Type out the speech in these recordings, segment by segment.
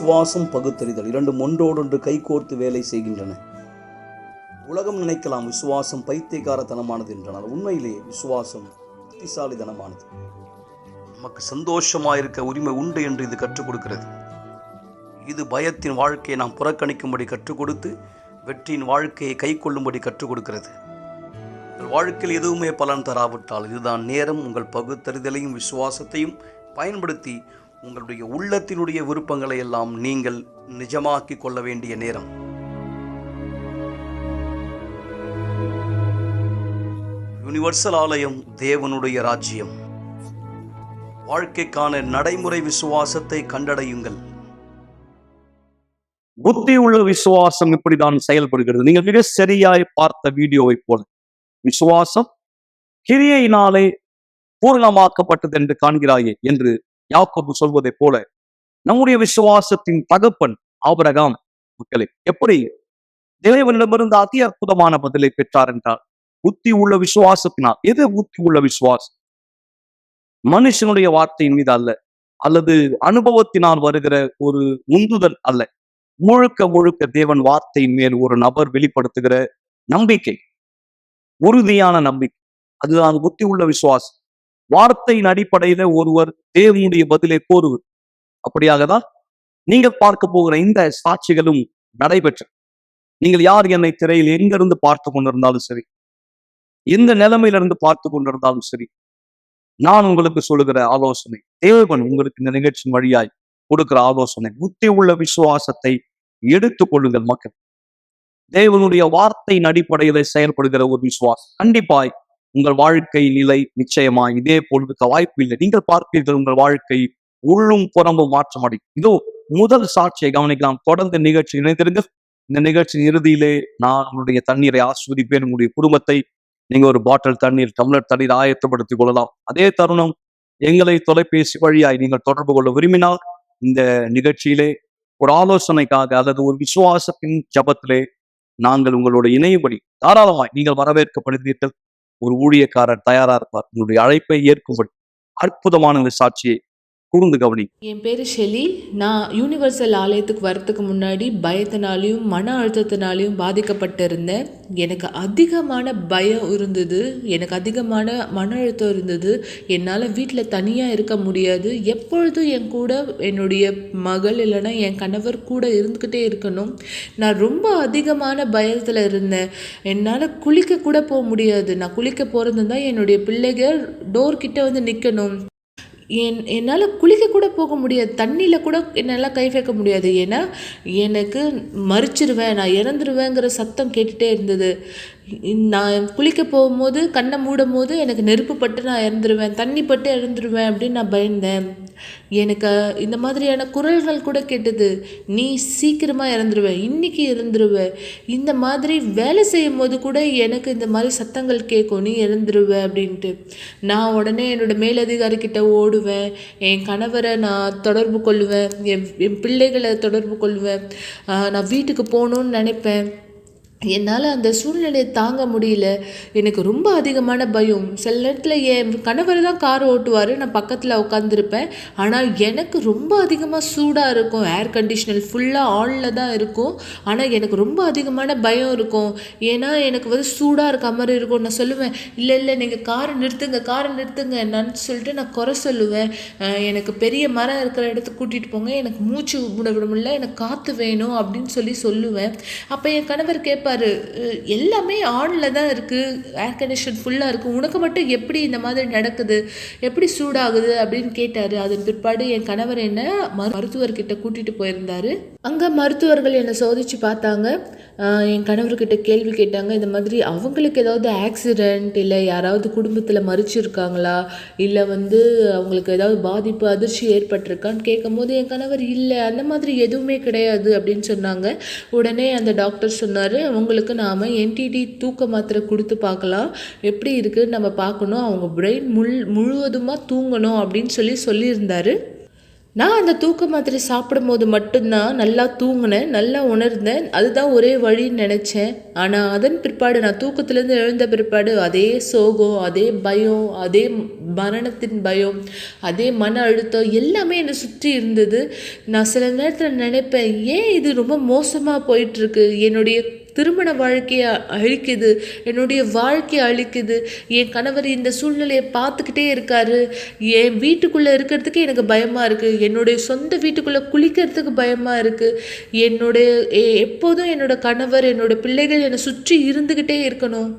விசுவாசம், பகுத்தறிதல் இரண்டும் ஒன்றோடொன்று கைகோர்த்து வேலை செய்கின்றன. உலகம் நினைக்கலாம் விசுவாசம் பைத்தியக்காரத்தனமானது என்றால் உண்மையிலே விசுவாசம் புத்திசாலித்தனமானது. நமக்கு சந்தோஷமாயிருக்க உரிமை உண்டு என்று இது கற்றுக் கொடுக்கிறது. இது பயத்தின் வாழ்க்கையை நாம் புறக்கணிக்கும்படி கற்றுக் கொடுத்து வெற்றியின் வாழ்க்கையை கை கொள்ளும்படி கற்றுக் கொடுக்கிறது. உங்கள் வாழ்க்கையில் எதுவுமே பலன் தராவிட்டால் இதுதான் நேரம். உங்கள் பகுத்தறிதலையும் விசுவாசத்தையும் பயன்படுத்தி உங்களுடைய உள்ளத்தினுடைய விருப்பங்களை எல்லாம் நீங்கள் நிஜமாக்கி கொள்ள வேண்டிய நேரம். யுனிவர்சல் ஆலயம் தேவனுடைய ராஜ்யம். வாழ்க்கைக்கான நடைமுறை விசுவாசத்தை கண்டடையுங்கள். புத்தி உள்ள விசுவாசம் இப்படிதான் செயல்படுகிறது. நீங்கள் மிக சரியாய் பார்த்த வீடியோவை போல விசுவாசம் கிரியையினாலே பூரணமாக்கப்பட்டது என்று காண்கிறாயே என்று யாக்கோபு சொல்வதை போல நம்முடைய விசுவாசத்தின் தகப்பன் ஆபிரகாம் மக்களே எப்படி தேவனிடமிருந்து அதி அற்புதமான பதிலை பெற்றார் என்றால் புத்தி உள்ள விசுவாசத்தினால். எது புத்தி உள்ள விசுவாசம்? மனுஷனுடைய வார்த்தையின் மீது அல்ல, அல்லது அனுபவத்தினால் வருகிற ஒரு உந்துதல் அல்ல, முழுக்க முழுக்க தேவன் வார்த்தையின் மேல் ஒரு நபர் வெளிப்படுத்துகிற நம்பிக்கை, உறுதியான நம்பிக்கை. அதுதான் புத்தி உள்ள விசுவாசம். வார்த்தையின் அடிப்படையில ஒருவர் தேவனுடைய பதிலை கோருவர். அப்படியாக தான் நீங்கள் பார்க்க போகிற இந்த சாட்சிகளும் நடைபெற்ற. நீங்கள் யார் என்னை திரையில் எங்கிருந்து பார்த்து கொண்டிருந்தாலும் சரி, எந்த நிலைமையிலிருந்து பார்த்து கொண்டிருந்தாலும் சரி, நான் உங்களுக்கு சொல்லுகிற ஆலோசனை, தேவன் உங்களுக்கு இந்த நிகழ்ச்சியின் வழியாய் கொடுக்கிற ஆலோசனை, புத்தி உள்ள விசுவாசத்தை எடுத்துக் கொள்ளுங்கள் மக்கள். தேவனுடைய வார்த்தையின் அடிப்படையில செயல்படுகிற ஒரு விசுவாசம் கண்டிப்பாய் உங்கள் வாழ்க்கை நிலை நிச்சயமாய் இதே போல் இருக்க வாய்ப்பு இல்லை. நீங்கள் பார்ப்பீர்கள் உங்கள் வாழ்க்கை உள்ளும் புறம்பும் மாற்றம் அடையும். இதோ முதல் சாட்சியை கவனிக்கலாம். தொடர்ந்து நிகழ்ச்சி இணைந்திருங்கள். இந்த நிகழ்ச்சியின் இறுதியிலே நான் உங்களுடைய தண்ணீரை ஆஸ்வதிப்பேன். உங்களுடைய குடும்பத்தை நீங்க ஒரு பாட்டில் தண்ணீர், டம்ளர் தண்ணீர் ஆயத்தப்படுத்திக் கொள்ளலாம். அதே தருணம் எங்களை தொலைபேசி வழியாய் நீங்கள் தொடர்பு கொள்ள விரும்பினால் இந்த நிகழ்ச்சியிலே ஒரு ஆலோசனைக்காக அல்லது ஒரு விசுவாசத்தின் ஜபத்திலே நாங்கள் உங்களோட இணையும்படி தாராளமாய் நீங்கள் வரவேற்கப்படுகிறீர்கள். ஒரு ஊழியக்காரர் தயாரா இருப்பார் உங்களுடைய அழைப்பை ஏற்கும்படி. அற்புதமான இந்த சாட்சியை கூர்ந்து கவனி. என் பேர் ஷெலி. நான் யூனிவர்சல் ஆலயத்துக்கு வரத்துக்கு முன்னாடி பயத்தினாலையும் மன அழுத்தத்தினாலையும் பாதிக்கப்பட்டு இருந்தேன். எனக்கு அதிகமான பயம் இருந்தது, எனக்கு அதிகமான மன அழுத்தம் இருந்தது. என்னால் வீட்டில் தனியாக இருக்க முடியாது. எப்பொழுதும் என் கூட என்னுடைய மகள் இல்லைன்னா என் கணவர் கூட இருந்துக்கிட்டே இருக்கணும். நான் ரொம்ப அதிகமான பயத்தில் இருந்தேன். என்னால் குளிக்க கூட போக முடியாது. நான் குளிக்க போகிறது தான் என்னுடைய பிள்ளைகள் டோர்கிட்ட வந்து நிற்கணும். என்னால் குளிக்க கூட போக முடியாது. தண்ணியில் கூட என்னால் கை வைக்க முடியாது. ஏன்னா எனக்கு மறிச்சிருவேன், நான் இறந்துருவேங்கிற சத்தம் கேட்டுகிட்டே இருந்தது. நான் குளிக்க போகும்போது கண்ணை மூடும் போது எனக்கு நெருப்பு பட்டு நான் இறந்துருவேன், தண்ணி பட்டு இறந்துருவேன் அப்படின்னு நான் பயந்தேன். எனக்கு இந்த மாதிரியான குரல்கள் கூட கேட்டது, நீ சீக்கிரமாக இறந்துருவேன், இன்னைக்கு இறந்துருவேன். இந்த மாதிரி வேலை செய்யும் போது கூட எனக்கு இந்த மாதிரி சத்தங்கள் கேட்கும், நீ இறந்துருவேன் அப்படின்ட்டு. நான் உடனே என்னோட மேலதிகாரிக்கிட்ட ஓடுவேன், என் கணவரை நான் தொடர்பு கொள்ளுவேன், என் பிள்ளைகளை தொடர்பு கொள்வேன், நான் வீட்டுக்கு போகணுன்னு நினைப்பேன். என்னால் அந்த சூழ்நிலையை தாங்க முடியல. எனக்கு ரொம்ப அதிகமான பயம். சில நேரத்தில் என் கணவர் தான் கார் ஓட்டுவார், நான் பக்கத்தில் உட்காந்துருப்பேன். ஆனால் எனக்கு ரொம்ப அதிகமாக சூடாக இருக்கும். ஏர் கண்டிஷனர் ஃபுல்லாக ஆனில் தான் இருக்கும். ஆனால் எனக்கு ரொம்ப அதிகமான பயம் இருக்கும். ஏன்னா எனக்கு வந்து சூடாக இருக்க மாதிரி இருக்கும். நான் சொல்லுவேன், இல்லை இல்லை நீங்கள் காரை நிறுத்துங்க என்னன்னு சொல்லிட்டு நான் குறை சொல்லுவேன். எனக்கு பெரிய மரம் இருக்கிற இடத்துக்கு கூட்டிகிட்டு போங்க, எனக்கு மூச்சு விட முடியல, எனக்கு காற்று வேணும் அப்படின்னு சொல்லுவேன். அப்போ என் கணவர் கேட்பார், எல்லாமே ஆனில் தான் இருக்குது, ஏர் கண்டிஷன் ஃபுல்லாக இருக்குது, உனக்கு மட்டும் எப்படி இந்த மாதிரி நடக்குது, எப்படி சூடாகுது அப்படின்னு கேட்டார். அதன் பிற்பாடு என் கணவர் என்னை மருத்துவர்கிட்ட கூட்டிகிட்டு போயிருந்தார். அங்கே மருத்துவர்கள் என்னை சோதித்து பார்த்தாங்க. என் கணவர்கிட்ட கேள்வி கேட்டாங்க, இந்த மாதிரி அவங்களுக்கு ஏதாவது ஆக்சிடெண்ட் இல்லை யாராவது குடும்பத்தில் மறிச்சிருக்காங்களா, இல்லை வந்து அவங்களுக்கு ஏதாவது பாதிப்பு அதிர்ச்சி ஏற்பட்டிருக்கான்னு கேட்கும்போது என் கணவர் இல்லை அந்த மாதிரி எதுவுமே கிடையாது அப்படின்னு சொன்னாங்க. உடனே அந்த டாக்டர் சொன்னார், அவங்களுக்கு நாம் என்டிடி தூக்க மாத்திரை கொடுத்து பார்க்கலாம், எப்படி இருக்குன்னு நம்ம பார்க்கணும், அவங்க பிரெயின் முழுவதுமாக தூங்கணும் அப்படின்னு சொல்லியிருந்தார். நான் அந்த தூக்க மாத்திரை சாப்பிடும்போது மட்டும்தான் நல்லா தூங்கினேன், நல்லா உணர்ந்தேன். அதுதான் ஒரே வழின்னு நினச்சேன். ஆனால் அதன் பிற்பாடு நான் தூக்கத்துலேருந்து எழுந்த பிற்பாடு அதே சோகம், அதே பயம், அதே மரணத்தின் பயம், அதே மன அழுத்தம் எல்லாமே என்னை சுற்றி இருந்தது. நான் சில நேரத்தில் நினைப்பேன், ஏன் இது ரொம்ப மோசமாக போயிட்டுருக்கு, என்னுடைய திருமண வாழ்க்கையை அழிக்குது, என்னுடைய வாழ்க்கையை அழிக்குது, என் கணவர் இந்த சூழ்நிலையை பார்த்துக்கிட்டே இருக்காரு, என் வீட்டுக்குள்ளே இருக்கிறதுக்கு எனக்கு பயமாக இருக்குது, என்னுடைய சொந்த வீட்டுக்குள்ளே குளிக்கிறதுக்கு பயமாக இருக்குது, எப்போதும் என்னோட கணவர் என்னோட பிள்ளைகள் என்னை சுற்றி இருந்துக்கிட்டே இருக்கணும்,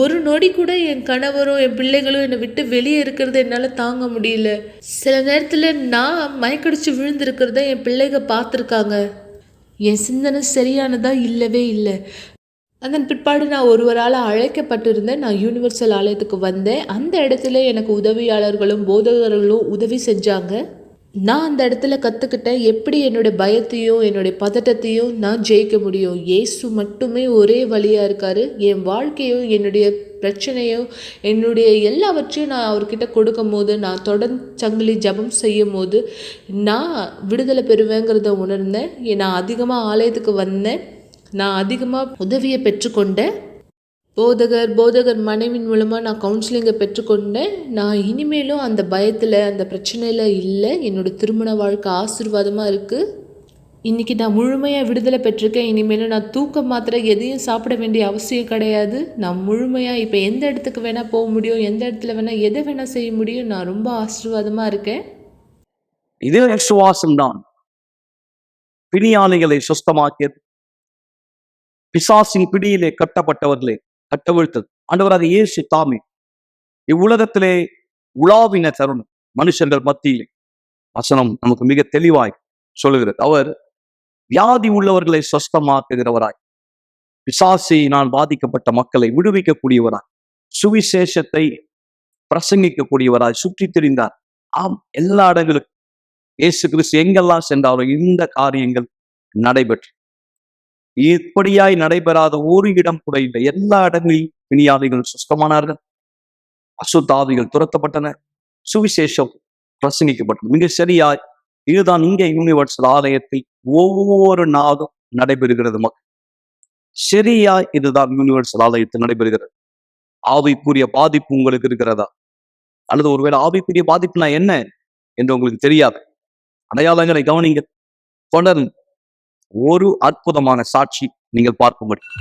ஒரு நொடி கூட என் கணவரும் என் பிள்ளைகளும் என்னை விட்டு வெளியே இருக்கிறத என்னால் தாங்க முடியல. சில நேரத்தில் நான் மயக்கடிச்சு விழுந்திருக்கிறத என் பிள்ளைங்க பார்த்துருக்காங்க. என் சிந்தனை சரியானதா இல்லவே இல்லை. அதன் பிற்பாடு நான் ஒருவரால் அழைக்கப்பட்டிருந்தேன். நான் யூனிவர்சல் ஆலயத்துக்கு வந்தேன். அந்த இடத்துல எனக்கு உதவியாளர்களும் போதகர்களும் உதவி செஞ்சாங்க. நான் அந்த இடத்துல கற்றுக்கிட்டேன், எப்படி என்னுடைய பயத்தையும் என்னுடைய பதட்டத்தையும் நான் ஜெயிக்க முடியும். இயேசு மட்டுமே ஒரே வழியாக இருக்கார். என் வாழ்க்கையும் என்னுடைய பிரச்சனையோ என்னுடைய எல்லாவற்றையும் நான் அவர்கிட்ட கொடுக்கும் போது, நான் தொடர்ந்து சங்கிலி ஜபம் செய்யும் போது நான் விடுதலை பெறுவேங்கிறத உணர்ந்தேன். நான் அதிகமாக ஆலயத்துக்கு வந்தேன். நான் அதிகமாக உதவியை பெற்றுக்கொண்டேன். போதகர் மனைவின் மூலமாக நான் கவுன்சிலிங்கை பெற்றுக்கொண்டேன். நான் இனிமேலும் அந்த பயத்தில் அந்த பிரச்சனையில் இல்லை. என்னோடய திருமண வாழ்க்கை ஆசீர்வாதமாக இருக்குது. இன்றைக்கி நான் முழுமையாக விடுதலை பெற்றிருக்கேன். இனிமேலும் நான் தூக்க மாத்திரை எதையும் சாப்பிட வேண்டிய அவசியம் கிடையாது. நான் முழுமையாக இப்போ எந்த இடத்துக்கு வேணால் போக முடியும், எந்த இடத்துல வேணால் எதை வேணால் செய்ய முடியும். நான் ரொம்ப ஆசீர்வாதமாக இருக்கேன். இதே விசுவாசம்தான் பிணியாளிகளை சுஸ்தமாக்கியது. பிசாசின் பிடியிலே கட்டப்பட்டவர்களே கட்டவிழ்த்தது ஆண்டவராக இயேசு தாமே இவ்வுலகத்திலே உலாவின தருணம் மனுஷர்கள் மத்தியிலே வசனம் நமக்கு மிக தெளிவாய் சொல்லுகிறது. அவர் வியாதி உள்ளவர்களை சொஸ்தமாக்குகிறவராய், பிசாசினால் பாதிக்கப்பட்ட மக்களை விடுவிக்கக்கூடியவராய், சுவிசேஷத்தை பிரசங்கிக்கக்கூடியவராய் சுற்றி திரிந்தார். ஆம், எல்லா இடங்களுக்கும் இயேசு கிறிஸ்து எங்கெல்லாம் சென்றாலும் இந்த காரியங்கள் நடைபெற்று, இப்படியாய் நடைபெறாத ஒரு இடம் கூட இல்லை. எல்லா இடங்களிலும் பிணியாளிகள் சுஸ்தமானார்கள், அசுத்தாவிகள் துரத்தப்பட்டன, சுவிசேஷம் பிரசங்கிக்கப்பட்டது. மிக சரியாய் இதுதான் இங்கே யூனிவர்சல் ஆலயத்தில் ஒவ்வொரு நாளும் நடைபெறுகிறது. மக்கள் சரியாய் இதுதான் யூனிவர்சல் ஆலயத்தில் நடைபெறுகிறது. ஆவிக்குரிய பாதிப்பு உங்களுக்கு இருக்கிறதா? அல்லது ஒருவேளை ஆவிக்குரிய பாதிப்புனா என்ன என்று உங்களுக்கு தெரியாது. அடையாளங்களை கவனிங்க. தொடர்ந்து ஒரு அற்புதமான சாட்சி நீங்கள் பார்க்க முடியும்.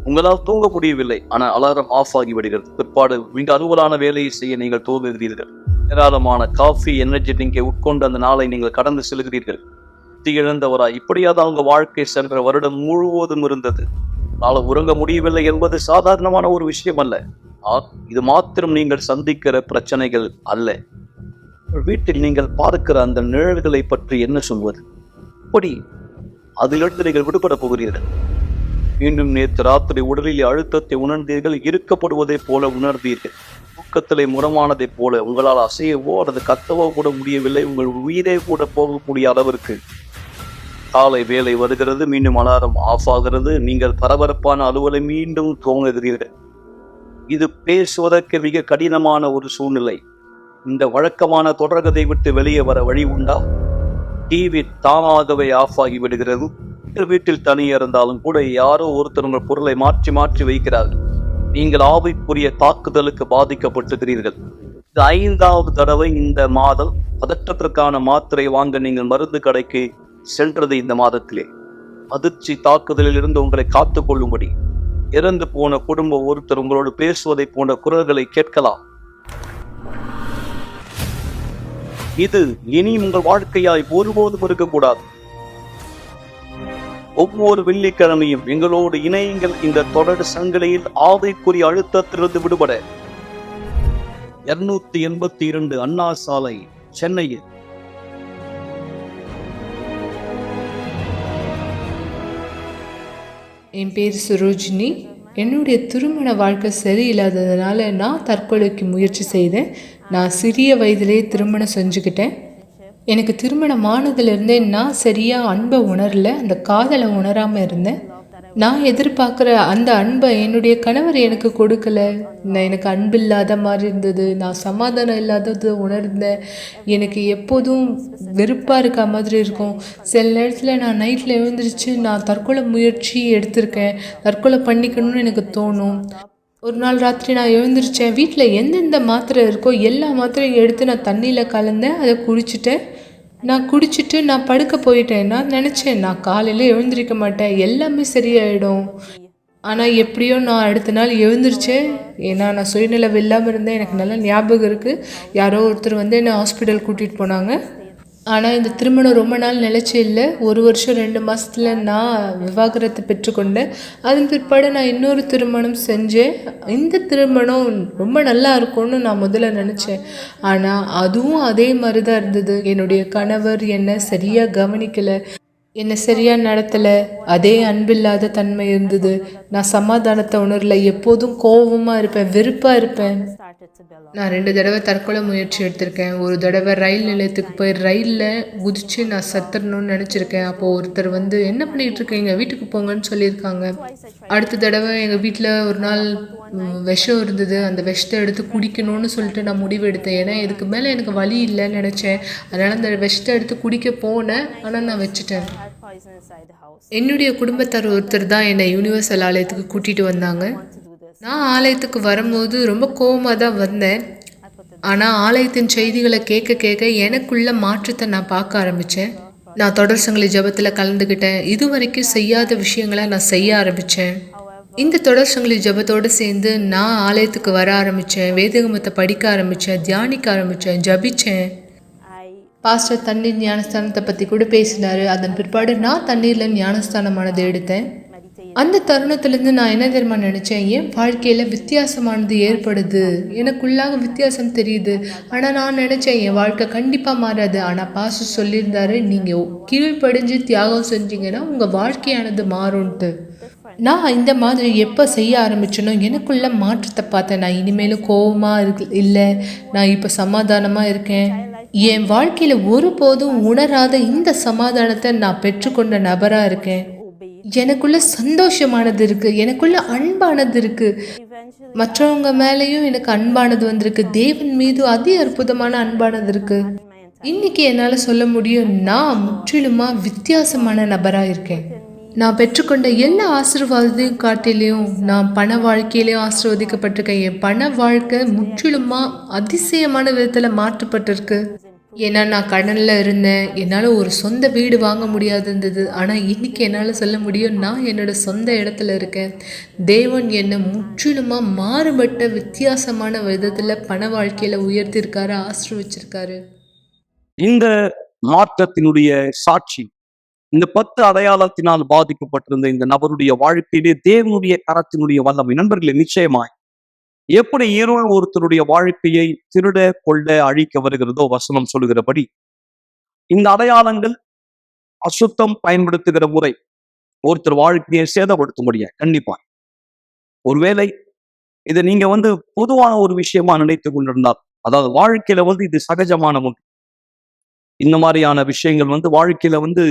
உங்களால் தூங்க முடியவில்லை, ஆனால் அலாரம் ஆஃப் ஆகி விடுகிறது. பிற்பாடு மிக அலுவலான வேலையை செய்ய நீங்கள் தூங்குகிறீர்கள். ஏராளமான காஃபி, எனர்ஜி ட்ரிங்கை உட்கொண்டு அந்த நாளை நீங்கள் கடந்து செல்கிறீர்கள். இழந்தவராய் இப்படியாவது அவங்க வாழ்க்கை சென்ற வருடம் முழுவதும் இருந்தது. நாளை உறங்க முடியவில்லை என்பது சாதாரணமான ஒரு விஷயம் அல்ல. இது மாத்திரம் நீங்கள் சந்திக்கிற பிரச்சனைகள் அல்ல. வீட்டில் நீங்கள் பார்க்கிற அந்த நிழல்களை பற்றி என்ன சொல்வது? அப்படி அதிலிருந்து நீங்கள் விடுபட போகிறீர்கள். மீண்டும் நேற்று ராத்திரி உடலில் அழுத்தத்தை உணர்ந்தீர்கள், இருக்கப்படுவதை போல உணர்ந்தீர்கள், தூக்கத்திலே முரமானதை போல உங்களால் அசையவோ அல்லது கத்தவோ கூட முடியவில்லை. உங்கள் உயிரே கூட போகக்கூடிய அளவிற்கு காலை வேலை வருகிறது, மீண்டும் அலாரம் ஆஃப் ஆகிறது, நீங்கள் பரபரப்பான அலுவலை மீண்டும் துவங்குகிறீர்கள். இது பேசுவதற்கு மிக கடினமான ஒரு சூழ்நிலை. இந்த வழக்கமான தொடர்கதை விட்டு வெளியே வர வழி உண்டா? டிவி தானாகவே ஆஃப் ஆகி விடுகிறது. வீட்டில் தனியே இருந்தாலும் கூட யாரோ ஒருத்தர் உங்கள் பொருளை மாற்றி மாற்றி வைக்கிறார்கள். நீங்கள் ஆவிக்குரிய தாக்குதலுக்கு பாதிக்கப்பட்டுகிறீர்கள். இது 5வது தடவை இந்த மாதம் பதற்றத்திற்கான மாத்திரை வாங்க நீங்கள் மருந்து கடைக்கு சென்றது. இந்த மாதத்திலே அதிர்ச்சி தாக்குதலில் இருந்து உங்களை காத்துக் கொள்ளும்படி இறந்து போன குடும்ப ஒருத்தர் உங்களோடு பேசுவதை போன்ற குரல்களை கேட்கலாம். இது இனி உங்கள் வாழ்க்கையாய் ஒருபோதும் இருக்கக்கூடாது. ஒவ்வொரு வெள்ளிக்கிழமையும் எங்களோடு இணையுங்கள். இந்த தொடர் சங்கிலியில் ஆவிக்குரிய அழுத்தத்திலிருந்து விடுபட 282 அண்ணா சாலை, சென்னையில். என் பேர் சுரோஜினி. என்னுடைய திருமண வாழ்க்கை சரியில்லாததுனால நான் தற்கொலைக்கு முயற்சி செய்தேன். நான் சிறிய வயதிலே திருமணம் செஞ்சுக்கிட்டேன். எனக்கு திருமணம் ஆனதுலேருந்தே நான் சரியாக அன்பை உணரல, அந்த காதலை உணராமல் இருந்தேன். நான் எதிர்பார்க்குற அந்த அன்பை என்னுடைய கணவர் எனக்கு கொடுக்கல. எனக்கு அன்பு இல்லாத மாதிரி இருந்தது. நான் சமாதானம் இல்லாததை உணர்ந்தேன். எனக்கு எப்போதும் வெறுப்பாக இருக்க மாதிரி இருக்கும். சில நேரத்தில் நான் நைட்டில் எழுந்திரிச்சு நான் தற்கொலை முயற்சி எடுத்திருக்கேன். தற்கொலை பண்ணிக்கணும்னு எனக்கு தோணும். ஒரு நாள் ராத்திரி நான் எழுந்திரிச்சேன். வீட்டில் எந்தெந்த மாத்திரை இருக்கோ எல்லா மாத்திரையும் எடுத்து நான் தண்ணியில் கலந்தேன். அதை குடிச்சிட்டேன். நான் குடிச்சிட்டு நான் படுக்க போயிட்டேன். நான் நினச்சேன் நான் காலையில் எழுந்திருக்க மாட்டேன், எல்லாமே சரியாயிடும். ஆனால் எப்படியோ நான் அடுத்த நாள் எழுந்திரிச்சேன். ஏன்னா நான் சுயநிலைவு இல்லாமல் இருந்தேன். எனக்கு நல்லா ஞாபகம் இருக்குது. யாரோ ஒருத்தர் வந்து என்னை ஹாஸ்பிட்டல் கூட்டிகிட்டு போனாங்க. ஆனால் இந்த திருமணம் ரொம்ப நாள் நிலைச்சி இல்லை. 1 வருஷம் 2 மாதத்தில் நான் விவாகரத்து பெற்றுக்கொண்டேன். அதன் பிற்பாடு நான் இன்னொரு திருமணம் செஞ்சேன். இந்த திருமணம் ரொம்ப நல்லா இருக்கும்னு நான் முதல்ல நினச்சேன். ஆனால் அதுவும் அதே மாதிரி தான் இருந்தது. என்னுடைய கணவர் என்னை சரியாக கவனிக்கலை, என்னை சரியாக நடத்தலை. அதே அன்பில்லாத தன்மை இருந்தது. நான் சமாதானத்தை உணரல. எப்போதும் கோபமாக இருப்பேன், வெறுப்பாக இருப்பேன். நான் 2 தடவை தற்கொலை முயற்சி எடுத்திருக்கேன். ஒரு தடவை ரயில் நிலையத்துக்கு போய் ரயிலில் குதித்து நான் சத்துறணும்னு நினச்சிருக்கேன். அப்போது ஒருத்தர் வந்து என்ன பண்ணிகிட்டு இருக்கீங்க, வீட்டுக்கு போங்கன்னு சொல்லியிருக்காங்க. அடுத்த தடவை எங்கள் வீட்டில் ஒரு நாள் விஷம் இருந்தது. அந்த விஷத்தை எடுத்து குடிக்கணும்னு சொல்லிட்டு நான் முடிவு எடுத்தேன். ஏன்னா இதுக்கு மேலே எனக்கு வழி இல்லைன்னு நினச்சேன். அதனால் அந்த விஷத்தை எடுத்து குடிக்க போனேன். ஆனால் நான் வச்சுட்டேன். என்னுடைய குடும்பத்தார் ஒருத்தர் தான் என்னை யூனிவர்சல் ஆலயத்துக்கு கூட்டிகிட்டு வந்தாங்க. நான் ஆலயத்துக்கு வரும்போது ரொம்ப கோவமாக தான் வந்தேன். ஆனால் ஆலயத்தின் செய்திகளை கேட்க கேட்க எனக்குள்ள மாற்றத்தை நான் பார்க்க ஆரம்பித்தேன். நான் தொடர் சங்கிலி ஜெபத்தில் கலந்துக்கிட்டேன். இதுவரைக்கும் செய்யாத விஷயங்களை நான் செய்ய ஆரம்பித்தேன். இந்த தொடர் சங்கிலி ஜெபத்தோடு சேர்ந்து நான் ஆலயத்துக்கு வர ஆரம்பித்தேன். வேதகமத்தை படிக்க ஆரம்பித்தேன், தியானிக்க ஆரம்பித்தேன், ஜபித்தேன். பாஸ்டர் தண்ணீர் ஞானஸ்தானத்தை பற்றி கூட பேசினார். அதன் பிற்பாடு நான் தண்ணீரில் ஞானஸ்தானமானதை எடுத்தேன். அந்த தருணத்துலேருந்து நான் என்ன தெரியுமா நினச்சேன், என் வாழ்க்கையில் வித்தியாசமானது ஏற்படுது, எனக்குள்ளாக வித்தியாசம் தெரியுது. ஆனால் நான் நினச்சேன் என் வாழ்க்கை கண்டிப்பாக மாறாது. ஆனால் பாஸ்டர் சொல்லியிருந்தாரு, நீங்கள் கீழ்ப்படிஞ்சு தியாகம் செஞ்சீங்கன்னா உங்கள் வாழ்க்கையானது மாறும்ன்ட்டு. நான் இந்த மாதிரி எப்போ செய்ய ஆரம்பிச்சேனோ எனக்குள்ள மாற்றத்தை பார்த்தேன். நான் இனிமேலும் கோபமாக இல்லை, நான் இப்போ சமாதானமாக இருக்கேன். என் வாழ்க்கையில் ஒருபோதும் உணராத இந்த சமாதானத்தை நான் பெற்றுக்கொண்ட நபராக இருக்கேன். எனக்குள்ள சந்தோஷமானது இருக்குது, எனக்குள்ள அன்பானது இருக்குது. மற்றவங்க மேலேயும் எனக்கு அன்பானது வந்திருக்கு. தேவன் மீது அதி அற்புதமான அன்பானது இருக்குது. இன்னைக்கு என்னால் சொல்ல முடியும், நான் முற்றிலுமாக வித்தியாசமான நபராக இருக்கேன். நான் பெற்றுக்கொண்ட எல்லா ஆசீர்வாதத்தையும் காட்டிலையும் நான் பண வாழ்க்கையிலையும் ஆசீர்வதிக்கப்பட்டிருக்கேன். என் பண வாழ்க்கை முற்றிலுமாக அதிசயமான விதத்தில் மாற்றப்பட்டிருக்கு. ஏன்னா நான் கடனில் இருந்தேன். என்னால் ஒரு சொந்த வீடு வாங்க முடியாது இருந்தது. ஆனால் இன்னைக்கு என்னால் சொல்ல முடியும், நான் என்னோட சொந்த இடத்துல இருக்கேன். தேவன் என்னை முற்றிலுமாக மாறுபட்ட வித்தியாசமான விதத்தில் பண வாழ்க்கையில் உயர்த்திருக்காரு, ஆசீர்வச்சிருக்காரு. இந்த மாற்றத்தினுடைய சாட்சி, இந்த 10 அடையாளத்தினால் பாதிக்கப்பட்டிருந்த இந்த நபருடைய வாழ்க்கையிலே தேவனுடைய கரத்தினுடைய வல்லமை. நண்பர்களே, நிச்சயமாய் எப்படி இருள் ஒருத்தருடைய வாழ்க்கையை திருட கொள்ள அழிக்க வருகிறதோ வசனம் சொல்லுகிறபடி, இந்த அடையாளங்கள் அசுத்தம் பயன்படுத்துகிற முறை ஒருத்தர் வாழ்க்கையை சேதப்படுத்த முடியாது. கண்டிப்பா ஒருவேளை இதை நீங்க பொதுவான ஒரு விஷயமா நினைத்து கொண்டிருந்தால், அதாவது வாழ்க்கையில இது சகஜமான ஒன்று, இந்த மாதிரியான விஷயங்கள் வாழ்க்கையில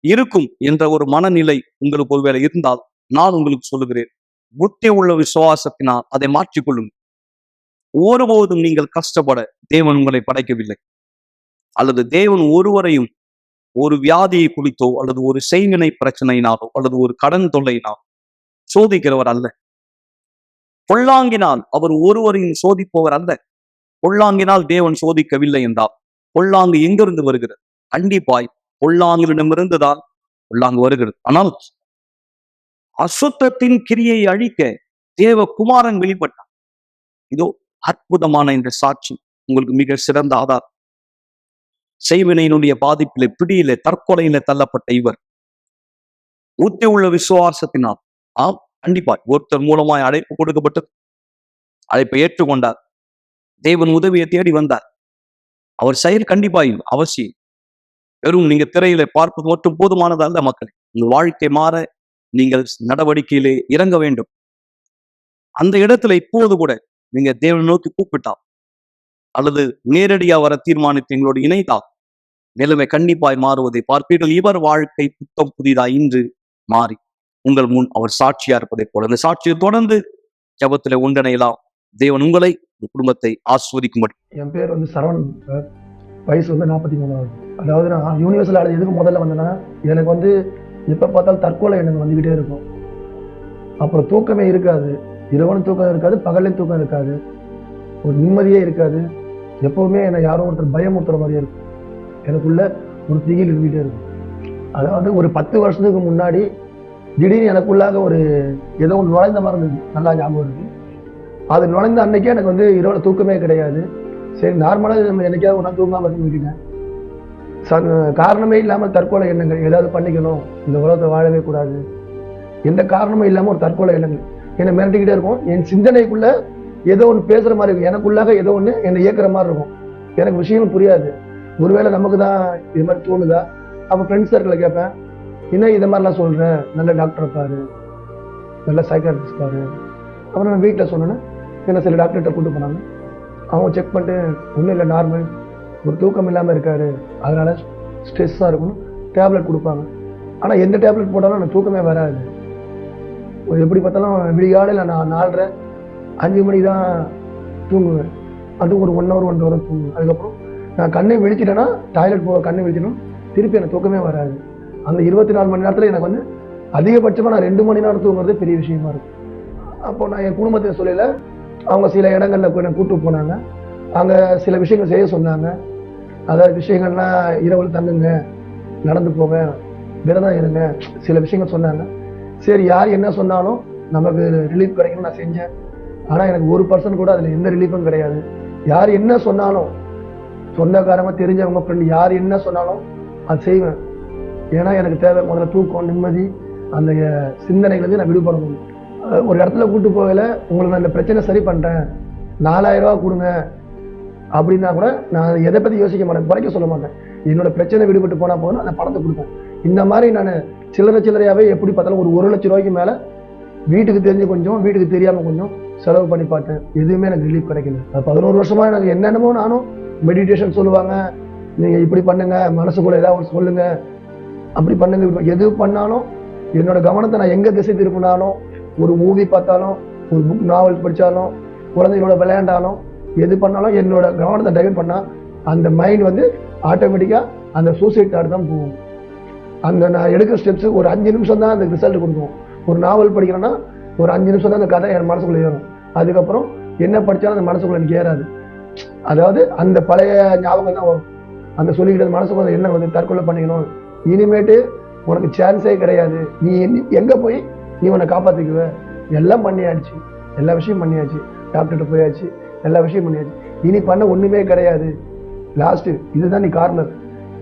இருக்கும் என்ற ஒரு மனநிலை உங்களுக்கு ஒருவேளை இருந்தால், நான் உங்களுக்கு சொல்லுகிறேன், புத்தி உள்ள விசுவாசத்தினால் அதை மாற்றிக்கொள்ளும். ஒருபோதும் நீங்கள் கஷ்டப்பட தேவன் உங்களை படைக்கவில்லை. அல்லது தேவன் ஒருவரையும் ஒரு வியாதியை குறித்தோ அல்லது ஒரு செய்வினை பிரச்சனையினாலோ அல்லது ஒரு கடன் தொல்லையினாலோ சோதிக்கிறவர் அல்ல. பொல்லாங்கினால் அவர் ஒருவரையும் சோதிப்பவர் அல்ல. பொல்லாங்கினால் தேவன் சோதிக்கவில்லை என்றால் பொல்லாங்கு எங்கிருந்து வருகிறது? கண்டிப்பாய் பொல்லாங்கிடமிருந்துதான் பொல்லாங்கு வருகிறது. ஆனால் அசுத்தத்தின் கிரியை அழிக்க தேவகுமாரன் வெளிப்பட்டார். இதோ அற்புதமான இந்த சாட்சி உங்களுக்கு மிக சிறந்த ஆதாரம். செய்வினையினுடைய பாதிப்பிலே, பிடியிலே, தற்கொலையில தள்ளப்பட்ட இவர் ஊத்தி உள்ள விசுவாசத்தினால், கண்டிப்பா ஒருத்தர் மூலமாய் அழைப்பு கொடுக்கப்பட்டது. அழைப்பை ஏற்றுக்கொண்டார். தேவன் உதவியை தேடி வந்தார். அவர் செயல் கண்டிப்பாய் அவசியம். வெறும் நீங்க திரையில பார்ப்பது மட்டும் போதுமானது அல்ல. மக்கள், உங்கள் வாழ்க்கை மாற நீங்கள் நடவடிக்கையிலே இறங்க வேண்டும். அந்த இடத்துல இப்போது கூட நீங்க தேவனை நோக்கி கூப்பிட்டால் அல்லது நேரடியா வர தீர்மானித்து எங்களோடு இணைத்தால் நிலைமை கண்டிப்பாய் மாறுவதை பார்ப்பீர்கள். இவர் வாழ்க்கை புத்தம் புதிதாய் இன்று மாறி உங்கள் முன் அவர் சாட்சியா இருப்பதை போல இந்த சாட்சியை தொடர்ந்து ஜெபத்துல ஒன்றிணையலாம். தேவன் உங்களை உங்கள் குடும்பத்தை ஆஸ்வதிக்கும்படி. என் பேர் வந்து சரவணன் சார். வயசு வந்து 43. அதாவது நான் யூனிவர்சல் ஆலயம் எதுக்கு முதல்ல வந்தேன்னா, எனக்கு வந்து எப்போ பார்த்தாலும் தற்கொலை எண்ணங்கள் வந்துக்கிட்டே இருக்கும். அப்புறம் தூக்கமே இருக்காது. இரவனும் தூக்கம் இருக்காது, பகல்லையும் தூக்கம் இருக்காது. ஒரு நிம்மதியே இருக்காது. எப்போவுமே என்னை யாரோ ஒருத்தர் பயமுறுத்துற மாதிரியே இருக்கும். எனக்குள்ள ஒரு திகில் இருந்துகிட்டே இருக்கும். அதாவது ஒரு 10 வருஷத்துக்கு முன்னாடி திடீர்னு எனக்குள்ளாக ஒரு ஏதோ ஒன்று நுழைந்த மாதிரி இருந்தது. நல்லா ஞாபகம் இருக்கு. அது நுழைந்த அன்னைக்கே எனக்கு வந்து இரவுல தூக்கமே கிடையாது. சரி, நார்மலாக நம்ம என்னைக்காவது ஒன்றா தூங்காமல் இருந்து விட்டுட்டேன். காரணமே இல்லாமல் தற்கொலை எண்ணங்கள், ஏதாவது பண்ணிக்கணும், இந்த உலகத்தை வாழவே கூடாது, எந்த காரணமும் இல்லாமல் ஒரு தற்கொலை எண்ணங்கள் என்னை மிரட்டிக்கிட்டே இருக்கும். என் சிந்தனைக்குள்ள ஏதோ ஒன்று பேசுகிற மாதிரி இருக்கும். எனக்குள்ளாக ஏதோ ஒன்று என்னை இயக்குற மாதிரி இருக்கும். எனக்கு விஷயம் புரியாது. ஒருவேளை நமக்கு தான் இது மாதிரி தோணுதா? அப்போ ஃப்ரெண்ட்ஸ் சர்க்கிளில் கேட்பேன், இன்னும் இதை மாதிரிலாம் சொல்கிறேன், நல்ல டாக்டரை பாரு, நல்ல சைக்காட்ரிஸ்ட் பாரு. அப்புறம் நான் வீட்டில் சொன்னேன்னா என்ன சில டாக்டர்கிட்ட கூப்பிட்டு போனாங்க. அவங்க செக் பண்ணிட்டு ஒன்றும் இல்லை, நார்மல், ஒரு தூக்கம் இல்லாமல் இருக்காரு, அதனால ஸ்ட்ரெஸ்ஸாக இருக்கணும், டேப்லெட் கொடுப்பாங்க. ஆனால் எந்த டேப்லெட் போட்டாலும் எனக்கு தூக்கமே வராது. எப்படி பார்த்தாலும் விடிகாலையில் நான் 4:30 5 மணி தான் தூங்குவேன். அதுவும் ஒரு 1 hour 1 hour தூங்குவேன். அதுக்கப்புறம் நான் கண்ணை விழிச்சிட்டேன்னா, டாய்லெட் போக கண்ணை விழிச்சிட்டோம், திருப்பி எனக்கு தூக்கமே வராது. அந்த 24 மணி நேரத்தில் எனக்கு வந்து அதிகபட்சமாக நான் 2 மணி நேரம் தூங்குறது பெரிய விஷயமா இருக்கும். அப்போ நான் என் குடும்பத்தை சொல்லல, அவங்க சில இடங்களில் போய் நான் கூப்பிட்டு போனாங்க. அங்கே சில விஷயங்கள் செய்ய சொன்னாங்க. அதாவது விஷயங்கள்லாம் இரவு தங்குங்க, நடந்து போங்க, விரதம் இருங்க, சில விஷயங்கள் சொன்னாங்க. சரி, யார் என்ன சொன்னாலும் நமக்கு ரிலீஃப் கிடைக்கணும்னு நான் செஞ்சேன். ஆனால் எனக்கு 1% கூட அதில் எந்த ரிலீஃபும் கிடையாது. யார் என்ன சொன்னாலும், சொந்தக்காரங்க, தெரிஞ்சவங்க, ஃப்ரெண்டு, யார் என்ன சொன்னாலும் அது செய்வேன். ஏன்னா எனக்கு தேவை முதல்ல தூக்கம், நிம்மதி, அந்த சிந்தனைகளுக்கு நான் விடுபடணும். ஒரு இடத்துல கூட்டு போகல, உங்களுக்கு நான் இந்த பிரச்சனை சரி பண்ணுறேன், 4000 ரூபா கொடுங்க அப்படின்னா கூட நான் எதை பற்றி யோசிக்க மாட்டேன், குறைக்க சொல்ல மாட்டேன். என்னோட பிரச்சனை விடுபட்டு போனால் போதும், அந்த பணத்தை கொடுப்பேன். இந்த மாதிரி நான் சில்லறையாகவே எப்படி பார்த்தாலும் ஒரு 1 லட்சம் ரூபாய்க்கு மேலே வீட்டுக்கு தெரிஞ்சு கொஞ்சம், வீட்டுக்கு தெரியாமல் கொஞ்சம் செலவு பண்ணி பார்த்தேன். எதுவுமே எனக்கு ரிலீஃப் கிடைக்கல. 11 வருஷமாக எனக்கு என்னென்னமோ, நானும் மெடிடேஷன் சொல்லுவாங்க, நீங்கள் இப்படி பண்ணுங்க, மனசுக்குள்ள ஏதாவது சொல்லுங்க, அப்படி பண்ணுங்க, எது பண்ணாலும் என்னோட கவனத்தை நான் எங்கே திசை திருப்பினாலும், ஒரு மூவி பார்த்தாலும், ஒரு புக் நாவல் படித்தாலும், குழந்தைகளோட விளையாண்டாலும், எது பண்ணாலும் என்னோட கவனத்தை டைவர்ட் பண்ணால் அந்த மைண்ட் வந்து ஆட்டோமேட்டிக்காக அந்த சூசைட் தாட் தான் போகும். அந்த நான் எடுக்கிற ஸ்டெப்ஸு ஒரு 5 நிமிஷம் தான் அந்த ரிசல்ட் கொடுக்கும். ஒரு நாவல் படிக்கிறேன்னா ஒரு 5 நிமிஷம் தான் அந்த கதை என் மனசுக்குள்ளே ஏறும். அதுக்கப்புறம் என்ன படித்தாலும் அந்த மனசுக்குள்ளே எனக்கு ஏறாது. அதாவது அந்த பழைய ஞாபகம் தான் வரும். அந்த சொல்லிக்கிட்டு மனசுக்குள்ள என்ன வந்து தற்கொலை பண்ணிக்கணும், இனிமேட்டு உனக்கு சான்ஸே கிடையாது, நீ எங்கே போய் நீ உன்னை காப்பாற்றிக்குவ, எல்லாம் பண்ணியாச்சு, எல்லா விஷயம் பண்ணியாச்சு, டாக்டர்கிட்ட போயாச்சு, எல்லா விஷயம் பண்ணியாச்சு, இனி பண்ண ஒன்றுமே கிடையாது, லாஸ்ட்டு இதுதான் நீ கார்னர்,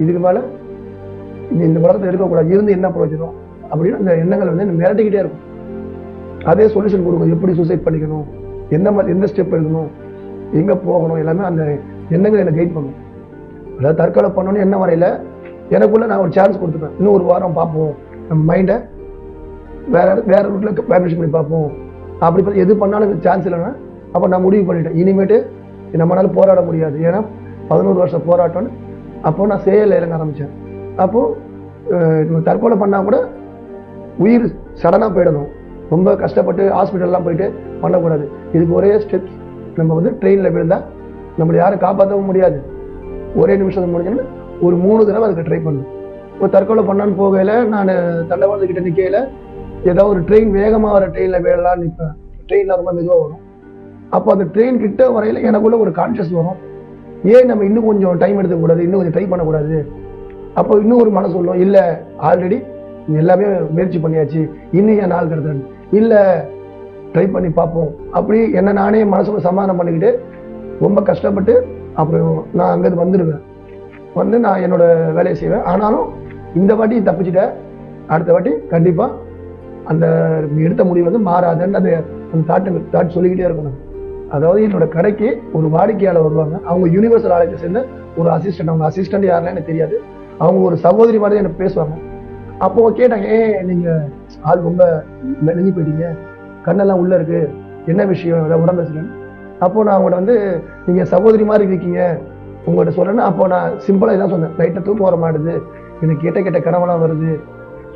இதுக்கு மேலே நீ இந்த உலகத்தை எடுக்கக்கூடாது, இருந்து என்ன பிரயோஜனம் அப்படின்னு அந்த எண்ணங்கள் வந்து எனக்கு மிரட்டிக்கிட்டே இருக்கும். அதே சொல்யூஷன் கொடுக்கும், எப்படி சூசைட் பண்ணிக்கணும், எந்த ஸ்டெப் எடுக்கணும், எங்கே போகணும், எல்லாமே அந்த எண்ணங்கள் எனக்கு கைட் பண்ணும். அதாவது தற்கொலை பண்ணணும்னு என்ன வரையில எனக்குள்ள நான் ஒரு சான்ஸ் கொடுத்துப்பேன். இன்னும் 1 வாரம் பார்ப்போம், நம்ம மைண்டை வேற ரூட்டில் ப்ராக்டிஸ் பண்ணி பார்ப்போம். அப்படி பார்த்து எது பண்ணாலும் எனக்கு சான்ஸ் இல்லைன்னா அப்போ நான் முடிவு பண்ணிட்டேன், இனிமேட்டு நம்மளால போராட முடியாது. ஏன்னா 11 வருஷம் போராட்டம்னு அப்போது நான் செயலில் இறங்க ஆரம்பித்தேன். அப்போது தற்கொலை பண்ணால் கூட உயிர் சடனாக போயிடணும், ரொம்ப கஷ்டப்பட்டு ஹாஸ்பிட்டல்லாம் போயிட்டு பண்ணக்கூடாது. இதுக்கு ஒரே ஸ்டெப்ஸ், நம்ம வந்து ட்ரெயினில் விழுந்தால் நம்மளை யாரும் காப்பாற்றவும் முடியாது, ஒரே நிமிஷம் முடிஞ்சோன்னு ஒரு 3 தடவை அதுக்கு ட்ரை பண்ணேன். இப்போ தற்கொலை பண்ணான்னு போகையில் நான் தண்டவாளத்துக்கிட்ட நிற்கையில் ஏதாவது ஒரு ட்ரெயின் வேகமாக வர ட்ரெயினில் வேலைலான்னு நிற்பேன். ட்ரெயினில் ரொம்ப மெதுவாக வரும். அப்போ அந்த ட்ரெயின் கிட்ட வரையில் எனக்குள்ள ஒரு கான்ஷியஸ் வரும், ஏன் நம்ம இன்னும் கொஞ்சம் டைம் எடுத்துக்கூடாது, இன்னும் கொஞ்சம் ட்ரை பண்ணக்கூடாது. அப்போ இன்னும் ஒரு மனசு சொல்லும், இல்லை ஆல்ரெடி எல்லாமே முயற்சி பண்ணியாச்சு, இன்னும் ஏன் நாள் கிடத்தாது, இல்லை ட்ரை பண்ணி பார்ப்போம். அப்படி என்ன நானே மனசுக்கு சமாதானம் பண்ணிக்கிட்டு ரொம்ப கஷ்டப்பட்டு அப்புறம் நான் அங்கேருந்து வந்துடுவேன். வந்து நான் என்னோட வேலையை செய்வேன். ஆனாலும் இந்த வாட்டி தப்பிச்சுட்டேன், அடுத்த வாட்டி கண்டிப்பாக அந்த எடுத்த முடிவு வந்து மாறாதுன்னு அந்த தாட் சொல்லிக்கிட்டே இருக்கணும். அதாவது என்னோட கடைக்கு ஒரு வாடிக்கையாளர் வருவாங்க, அவங்க யூனிவர்சல் ஆலயத்தை சேர்ந்த ஒரு அசிஸ்டன்ட். அவங்க அசிஸ்டன்ட் யாருன்னு எனக்கு தெரியாது, அவங்க ஒரு சகோதரி மாதிரி எனக்கு பேசுவாங்க. அப்போ கேட்டாங்க, நீங்கள் ஆள் ரொம்ப மெலிஞ்சு போயிட்டீங்க, கண்ணெல்லாம் உள்ளே இருக்குது, என்ன விஷயம், ஏதாவது உடம்பு சரியில்லைன்னு. அப்போது நான் அவங்கள்ட்ட வந்து நீங்கள் சகோதரி மாதிரி இருக்கீங்க உங்கள்கிட்ட சொல்கிறேன்னு. அப்போ நான் சிம்பிளாக இதான் சொன்னேன், லைட்டாக தூக்கம் வர மாட்டுது, எனக்கு கெட்ட கனவெல்லாம் வருது,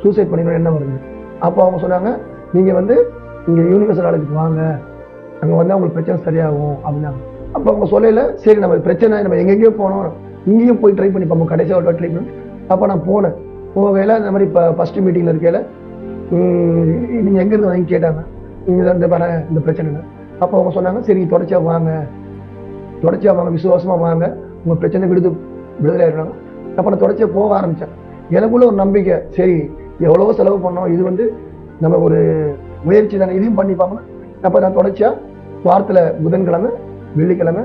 சூசைட் பண்ணிக்கணும் என்ன வருது. அப்போ அவங்க சொன்னாங்க, நீங்கள் வந்து இங்கே யூனிவர்சல் ஆலயத்துக்கு வாங்க, அங்கே வந்து அவங்களுக்கு பிரச்சனை சரியாகும் அப்படின்னாங்க. அப்போ அவங்க சொல்லல, சரி நம்ம பிரச்சனை நம்ம எங்கெங்கேயோ போனோம், இங்கேயும் போய் ட்ரை பண்ணி பார்ப்போம், கடைசியாக ஒரு ட்ரை பண்ணி. அப்போ நான் போகையில் இந்த மாதிரி இப்போ ஃபஸ்ட்டு மீட்டிங்கில் இருக்கையில் நீங்கள் எங்கேருந்து வாங்கி கேட்டாங்க, நீங்கள் இந்த வர இந்த பிரச்சனை. அப்போ அவங்க சொன்னாங்க, சரி தொடர்ச்சியாக வாங்க, விசுவாசமாக வாங்க, உங்கள் பிரச்சனை விடுதலை ஆகிடுறாங்க. அப்போ நான் தொடர்ச்சியாக போக ஆரம்பித்தேன். எனக்குள்ள ஒரு நம்பிக்கை, சரி எவ்வளவோ செலவு பண்ணோம், இது வந்து நம்ம ஒரு முயற்சி தானே, இதையும் பண்ணி பார்க்கணும். அப்போ நான் தொடர்ச்சியாக வாரத்தில் புதன்கிழமை, வெள்ளிக்கிழமை,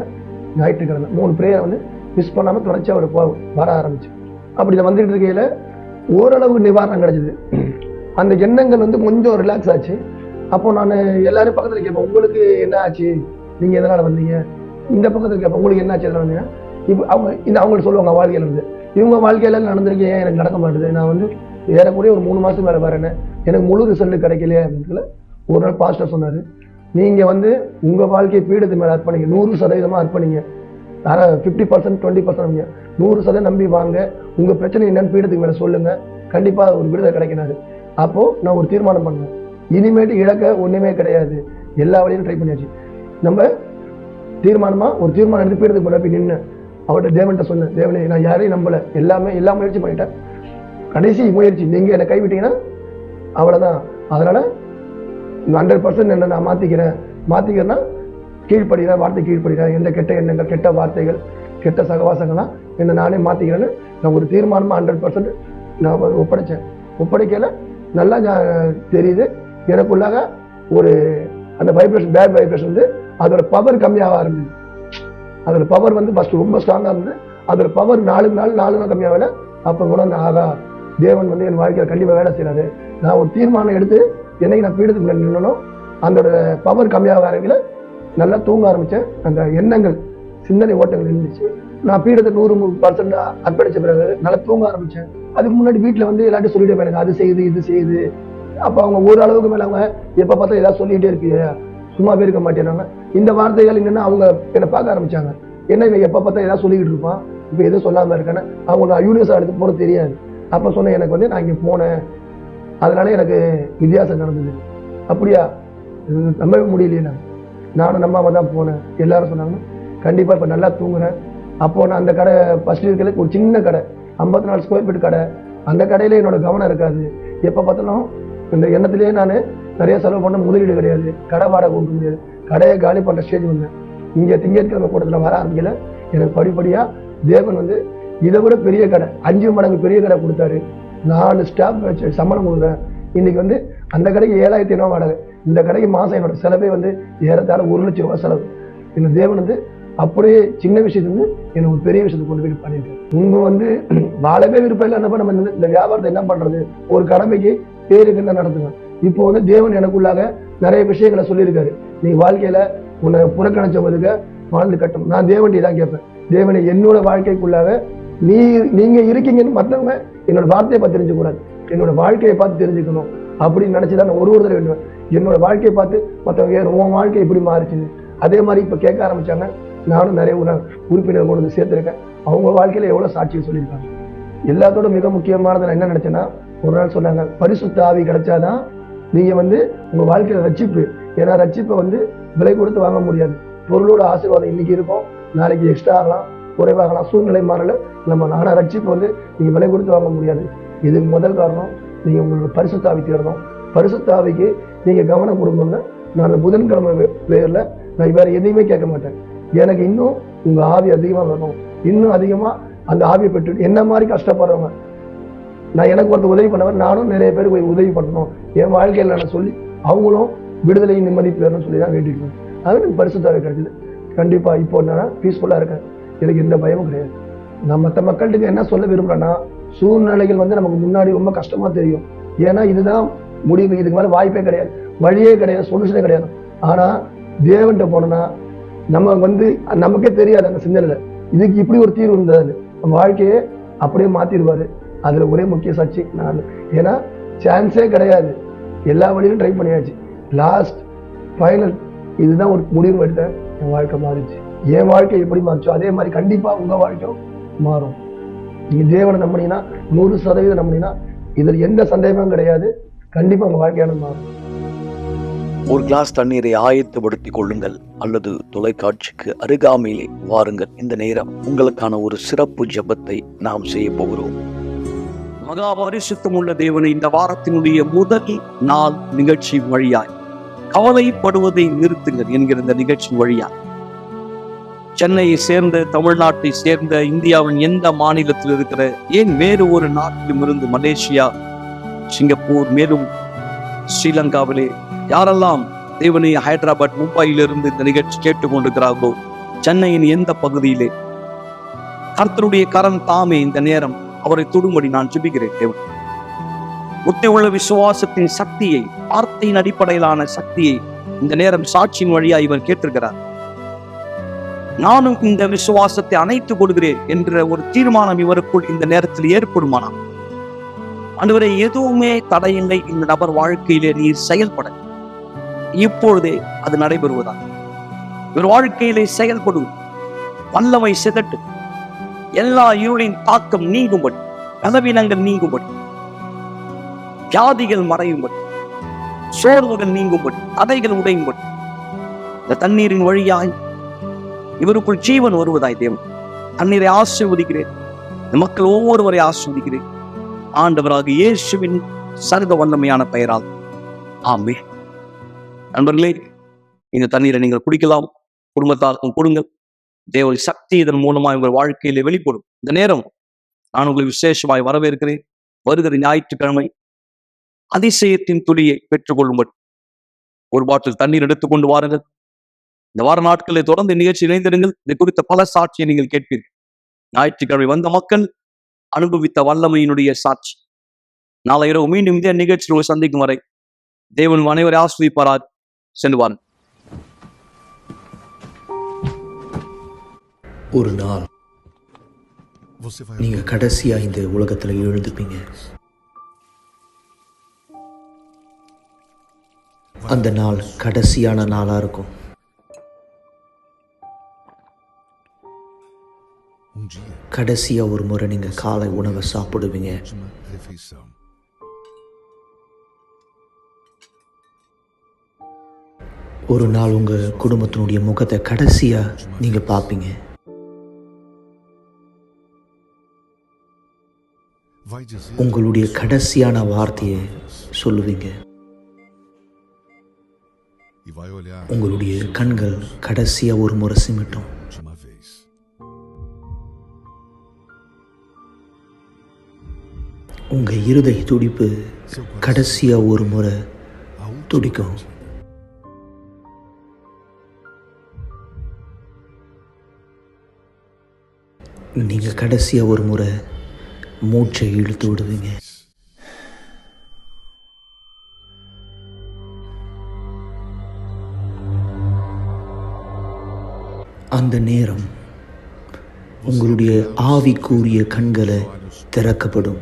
ஞாயிற்றுக்கிழமை 3 பிரேயர் வந்து மிஸ் பண்ணாமல் தொடர்ச்சியாக வர ஆரம்பித்தேன். அப்படி இதை வந்துட்டு இருக்கையில் ஓரளவு நிவாரணம் கிடைச்சிது. அந்த எண்ணங்கள் வந்து கொஞ்சம் ரிலாக்ஸ் ஆச்சு. அப்போ நான் எல்லாரும் பக்கத்தில் கேட்பேன், உங்களுக்கு என்ன ஆச்சு, நீங்கள் எதனால் வந்தீங்க? இந்த பக்கத்தில் கேட்பேன், உங்களுக்கு என்ன ஆச்சு, எதனால் வந்தீங்க? இப்போ அவங்களுக்கு சொல்லுவாங்க வாழ்க்கையில இருந்து, இவங்க வாழ்க்கையில நடந்திருக்கு, ஏன் எனக்கு நடக்க மாட்டேது, நான் வந்து ஏறக்கூடிய ஒரு 3 மாதத்துக்கு மேலே வரேன்னு எனக்கு முழு ரிசல்ட் கிடைக்கலையே அப்படின்னு ஒரு நாள் பாஸ்டர் சொன்னார், நீங்கள் வந்து உங்கள் வாழ்க்கையை பீடத்து மேலே அர்ப்பணிங்க, 100% அர்ப்பணிங்க, 50% 20% 100% நம்பி வாங்க, உங்கள் பிரச்சனை என்னன்னு பீடத்துக்கு மேலே சொல்லுங்கள், கண்டிப்பாக ஒரு விடுதலை கிடைக்கினாரு. அப்போது நான் ஒரு தீர்மானம் பண்ணேன், இனிமேட்டு இழக்க ஒன்றுமே கிடையாது, எல்லா வழியும் ட்ரை பண்ணியாச்சு. நம்ம ஒரு தீர்மானம் எடுத்து பீடத்துக்கு போய் போய் நின்று அவர்கிட்ட தேவன்கிட்ட சொன்னேன், தேவனே நான் யாரையும் நம்பலை, எல்லா முயற்சி பண்ணிட்டேன், கடைசி முயற்சி நீங்கள் என்னை கைவிட்டீங்கன்னா அவ்வளோதான், அதனால் 100% என்ன நான் மாற்றிக்கிறேன்னா கீழ்ப்படுகிறேன், வார்த்தை கீழ்ப்படுகிறேன், எந்த கெட்ட எண்ணங்கள், கெட்ட வார்த்தைகள், கெட்ட சகவாசங்கள்லாம் என்னை நானே மாற்றிக்கிறேன்னு நான் ஒரு தீர்மானமாக 100% நான் ஒப்படைக்கல. நல்லா தெரியுது எனக்குள்ளாக ஒரு அந்த வைப்ரேஷன், பேட் வைப்ரேஷன் வந்து அதோட பவர் கம்மியாக ஆரம்பிச்சு. அதோட பவர் வந்து ஃபர்ஸ்ட் ரொம்ப ஸ்ட்ராங்காக இருந்தது, அதோட பவர் நாளுக்கு நாள் கம்மியாகல. அப்போ கூட அந்த ஆகா தேவன் வந்து என் வாழ்க்கையில் கண்டிப்பாக வேலை செய்யறாரு, நான் ஒரு தீர்மானம் எடுத்து என்னைக்கு நான் பீடத்துக்கு நின்னனும் அதோட பவர் கம்மியாக ஆரம்பிக்கல. நல்லா தூங்க ஆரம்பித்தேன், அந்த எண்ணங்கள் சிந்தனை ஓட்டங்கள் இருந்துச்சு. நான் பீடத்தை 100% அர்ப்பணிச்ச பிறகு நல்லா தூங்க ஆரம்பித்தேன். அதுக்கு முன்னாடி வீட்டில் வந்து எல்லாத்தையும் சொல்லிட்டே எனக்கு அது செய்யுது இது செய்யுது. அப்போ அவங்க ஓரளவுக்கு மேலே அவங்க எப்போ பார்த்தா ஏதாவது சொல்லிகிட்டே இருப்பீங்க, சும்மாவே இருக்க மாட்டேறாங்க. இந்த வார்த்தைகள் என்னென்னா அவங்க என்னை பார்க்க ஆரம்பிச்சாங்க, என்ன இவன் எப்போ பார்த்தா ஏதாவது சொல்லிக்கிட்டு இருப்பான், இப்போ எதுவும் சொல்லாமல் இருக்கேன்னு. அவங்க நான் யூனிவர்ஸ் எடுத்து போகிறது தெரியாது. அப்போ சொன்னேன், எனக்கு வந்து நான் இங்கே போனேன், அதனால எனக்கு வித்தியாசம் நடந்தது. அப்படியா, நம்பவே முடியலையே, நானும் நம்பாம தான் போனேன். எல்லாரும் சொன்னாங்க கண்டிப்பாக இப்போ நல்லா தூங்குறேன். அப்போது நான் அந்த கடை ஃபஸ்ட்டு இருக்கிறது ஒரு சின்ன கடை, 54 ஸ்கொயர் ஃபீட் கடை. அந்த கடையில் என்னோட கவனம் இருக்காது, எப்போ பார்த்தாலும் இந்த எண்ணத்திலேயே நான் நிறைய செலவு பண்ண, முதலீடு கிடையாது, கடை வாடகை கொடுக்க முடியாது, கடையை காலி பண்ணுற ஸ்டேஜ் வந்தேன். இங்கே திங்கட்கிழமை கூட்டத்தில் வர ஆரம்பிக்கல. எனக்கு படிப்படியாக தேவன் வந்து இதை விட பெரிய கடை, 5 மடங்கு பெரிய கடை கொடுத்தாரு. 4 ஸ்டாஃப் வச்சு சம்பளம் கொடுக்குறேன். இன்னைக்கு வந்து அந்த கடைக்கு 7,500 வாடகை, இந்த கடைக்கு மாதம் என்னோட செலவே வந்து ஏறத்தாழ 1 லட்சம் ரூபாய் செலவு. இந்த தேவன் வந்து அப்படியே சின்ன விஷயத்துலேருந்து என்னை ஒரு பெரிய விஷயத்தை கொண்டு போய் பண்ணியிருக்கேன். உங்க வந்து வாழவே விருப்பம் இல்லை, என்னப்பா நம்ம இந்த வியாபாரத்தை என்ன பண்றது, ஒரு கடமைக்கு பேருக்கு தான் நடத்துவேன். இப்போ வந்து தேவன் எனக்குள்ளாக நிறைய விஷயங்களை சொல்லியிருக்காரு. நீ வாழ்க்கையில உன்னை புறக்கணிச்சவங்களுக்கு வாழ்ந்து கட்டணும். நான் தேவன்டி தான் கேட்பேன், தேவனை என்னோட வாழ்க்கைக்குள்ளாக நீங்க இருக்கீங்கன்னு மற்றவங்க என்னோட வார்த்தையை பார்த்து தெரிஞ்சுக்கூடாது, என்னோட வாழ்க்கையை பார்த்து தெரிஞ்சுக்கணும் அப்படின்னு நினைச்சுதான் நான் ஒரு தடவை வேண்டுவேன். என்னோட வாழ்க்கையை பார்த்து மற்றவங்க உன் வாழ்க்கை எப்படி மாறிச்சுன்னு அதே மாதிரி இப்போ கேட்க ஆரம்பிச்சாங்க. நானும் நிறைய உறுப்பினர் கொண்டு வந்து சேர்த்துருக்கேன். அவங்க வாழ்க்கையில எவ்வளவு சாட்சியை சொல்லியிருக்காங்க. எல்லாத்தோட மிக முக்கியமானது நான் என்ன நினைச்சேன்னா, ஒரு நாள் சொன்னாங்க, பரிசுத்த ஆவி கிடைச்சாதான் நீங்க வந்து உங்க வாழ்க்கையில ரட்சிப்பு. ஏன்னா ரட்சிப்பை வந்து விலை கொடுத்து வாங்க முடியாது. பொருளோட ஆசீர்வாதம் இன்னைக்கு இருக்கும், நாளைக்கு எக்ஸ்ட்ரா ஆகலாம், குறைவாகலாம், சூழ்நிலை மாறல நம்ம. ஆனா ரட்சிப்பு வந்து நீங்க விலை கொடுத்து வாங்க முடியாது. இதுக்கு முதல் காரணம் நீங்க உங்களோட பரிசுத்த ஆவி தேடணும். பரிசுத்த ஆவிக்கு நீங்க கவனம் கொடுக்கணும்னா, நான் புதன்கிழமை பேர்ல நான் வேற எதையுமே கேட்க மாட்டேன். எனக்கு இன்னும் உங்க ஆவி அதிகமா வரணும், இன்னும் அதிகமா அந்த ஆவியை பெற்று என்ன மாதிரி கஷ்டப்படுறவங்க, நான் எனக்கு ஒருத்தர் உதவி பண்ணவன், நானும் நிறைய பேருக்கு போய் உதவி பண்ணணும் என் வாழ்க்கையில் நான் சொல்லி அவங்களும் விடுதலை நிம்மதி பெறணும்னு சொல்லி தான் வேண்டிட்டு அது எனக்கு பரிசுத்தாவே கிடைச்சது. கண்டிப்பா இப்போ என்னன்னா பீஸ்ஃபுல்லா இருக்கேன், எனக்கு எந்த பயமும் கிடையாது. நான் மற்ற மக்கள்கிட்ட என்ன சொல்ல விரும்புறேன்னா, சூழ்நிலைகள் வந்து நமக்கு முன்னாடி ரொம்ப கஷ்டமா தெரியும், ஏன்னா இதுதான் முடிவு, இதுக்கு மேலே வாய்ப்பே கிடையாது, வழியே கிடையாது, சொல்யூஷனே கிடையாது. ஆனா தேவன்கிட்ட போனோம்னா நம்ம வந்து நமக்கே தெரியாது அந்த சிந்தனையில இதுக்கு இப்படி ஒரு தீர்வு இருந்தது, நம்ம வாழ்க்கையே அப்படியே மாத்திடுவாரு. அதுல ஒரே முக்கிய சாட்சி நான். ஏன்னா சான்ஸே கிடையாது, எல்லா வழியும் ட்ரை பண்ணியாச்சு, லாஸ்ட் ஃபைனல் இதுதான் ஒரு முடிவு எடுத்தேன். என் வாழ்க்கை மாறிச்சு. என் வாழ்க்கை எப்படி மாறிச்சோ அதே மாதிரி கண்டிப்பா உங்க வாழ்க்கையும் மாறும். நீங்க தேவனை நம்பினீங்கன்னா 100% நம்பினீங்கன்னா இதுல எந்த சந்தேகமும் கிடையாது. கண்டிப்பாக உங்கள் வாழ்க்கையான மாறும். ஒரு கிளாஸ் தண்ணீரை ஆயத்தப்படுத்திக் கொள்ளுங்கள் அல்லது தொலைக்காட்சிக்கு அருகாமையிலே வாருங்கள். இந்த நேரம் உங்களுக்கான ஒரு சிறப்பு ஜெபத்தை நாம் செய்ய போகிறோம். மகா பரிசுத்தம் உள்ள தேவனை, இந்த வாரத்தினுடைய முதல் நாள் நிகழ்ச்சி வழியாய் கவலைப்படுவதை நிறுத்துங்கள் என்கிற இந்த நிகழ்ச்சி வழியாய் சென்னையை சேர்ந்த, தமிழ்நாட்டை சேர்ந்த, இந்தியாவின் எந்த மாநிலத்தில் இருக்கிற, ஏன் வேறு ஒரு நாட்டிலும் இருந்து மலேசியா, சிங்கப்பூர், மேலும் ஸ்ரீலங்காவிலே யாரெல்லாம் தேவனை ஹைதராபாத், மும்பையிலிருந்து இந்த நிகழ்ச்சி கேட்டுக்கொண்டிருக்கிறார்களோ, சென்னையின் எந்த பகுதியிலே கர்த்தருடைய கரம் தாமே இந்த நேரம் அவரை தொடும்படி நான் ஜெபிக்கிறேன். தேவன் முத்தி உள்ள விசுவாசத்தின் சக்தியை, வார்த்தையின் அடிப்படையிலான சக்தியை இந்த நேரம் சாட்சியின் வழியா இவர் கேட்டிருக்கிறார். நானும் இந்த விசுவாசத்தை அணைத்துக் கொள்கிறேன் என்ற ஒரு தீர்மானம் இவருக்குள் இந்த நேரத்தில் ஏற்படுமானால், ஆண்டவரே, எதுவுமே தடையில்லை இந்த நபர் வாழ்க்கையிலே நீர் செயல்பட இப்பொழுதே அது நடைபெறுவதா இவர் வாழ்க்கையிலே செயல்படும். வல்லமை சிதட்டு, எல்லா இருளின் தாக்கம் நீங்கும்படி, பலவீனங்கள் நீங்கும்படி, வியாதிகள் மறையும்படி, சோர்வுகள் நீங்கும்படி, தடைகள் உடையும்படி, இந்த தண்ணீரின் வழியாய் இவருக்குள் ஜீவன் வருவதாய் தேவன் தண்ணீரை ஆசீர்வதிக்கிறேன். இந்த மக்கள் ஒவ்வொருவரை ஆசீர்வதிக்கிறேன் ஆண்டவராக இயேசுவின் சர்வ வல்லமையான பெயரால், ஆமென். நண்பர்களே, இந்த தண்ணீரை நீங்கள் குடிக்கலாம், குடும்பத்தாருக்கும் கொடுங்கள். தேவ சக்தி இதன் மூலமாக உங்கள் வாழ்க்கையிலே வெளிப்படும். இந்த நேரம் நான் உங்களை விசேஷமாய் வரவேற்கிறேன். வருகிற ஞாயிற்றுக்கிழமை அதிசயத்தின் துளியை பெற்றுக்கொள்ளும்படி ஒரு பாட்டில் தண்ணீர் எடுத்துக்கொண்டு வாருங்கள். இந்த வார நாட்களில் தொடர்ந்து நிகழ்ச்சி இணைந்திருங்கள். இது குறித்த பல சாட்சியை நீங்கள் கேட்பீர்கள். ஞாயிற்றுக்கிழமை வந்த மக்கள் அனுபவித்த வல்லமையினுடைய சாட்சி. நாளை இரவு மீண்டும் இதே நிகழ்ச்சியில் சந்திக்கும் வரை தேவன் அனைவரை ஆசீர்வதிப்பாராக. சென்று வாருங்கள். ஒரு நாள் நீங்க கடைசியா இந்த உலகத்துல எழுந்துப்பீங்க. அந்த நாள் கடைசியான நாளா இருக்கும். கடைசியா ஒரு முறை நீங்க காலை உணவை சாப்பிடுவீங்க. ஒரு நாள் உங்க குடும்பத்தினுடைய முகத்தை கடைசியா நீங்க பார்ப்பீங்க. உங்களுடைய கடைசியான வார்த்தையை சொல்லுவீங்க. உங்களுடைய கண்கள் கடைசியா ஒரு முறை சிமிட்டும். உங்க இருதய துடிப்பு கடைசியா ஒரு முறை துடிக்கும். நீங்க கடைசியா ஒரு முறை மூச்சை இழுத்து விடுவீங்க. அந்த நேரம் உங்களுடைய ஆவிக்குரிய கண்களை திறக்கப்படும்.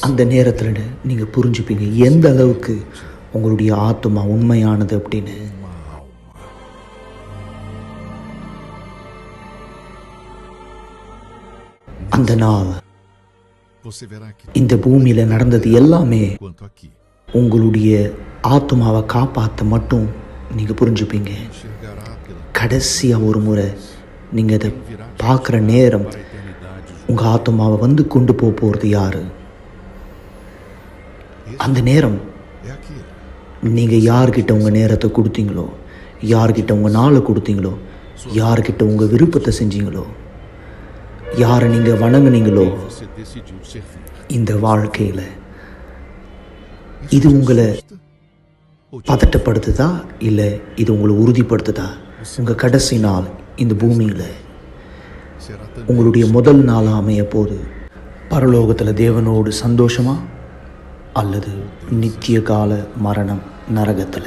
அந்த நேரத்தில் நீங்க புரிஞ்சுப்பீங்க எந்த அளவுக்கு உங்களுடைய ஆத்மா உண்மையானது அப்படின்னு. அந்த நாள் இந்த பூமியில நடந்தது எல்லாமே உங்களுடைய ஆத்மாவை காப்பாற்ற மட்டும் நீங்க புரிஞ்சுப்பீங்க. கடைசியா ஒரு முறை நீங்க அதை பார்க்குற நேரம் உங்க ஆத்மாவை வந்து கொண்டு போறது யாரு? அந்த நேரம் நீங்க யார்கிட்ட உங்க நேரத்தை கொடுத்தீங்களோ, யார்கிட்ட உங்க நாளை கொடுத்தீங்களோ, யார்கிட்ட உங்க விருப்பத்தை செஞ்சீங்களோ, யாரை நீங்க வணங்குனீங்களோ, இந்த வாழ்க்கையில இது உங்களை பதட்டப்படுத்துதா இல்லை இது உங்களை உறுதிப்படுத்துதா? உங்க கடைசி நாள் இந்த பூமியில உங்களுடைய முதல் நாள் அமைய போது பரலோகத்துல தேவனோடு சந்தோஷமா அல்லது நித்திய கால மரணம் நரகத்துல?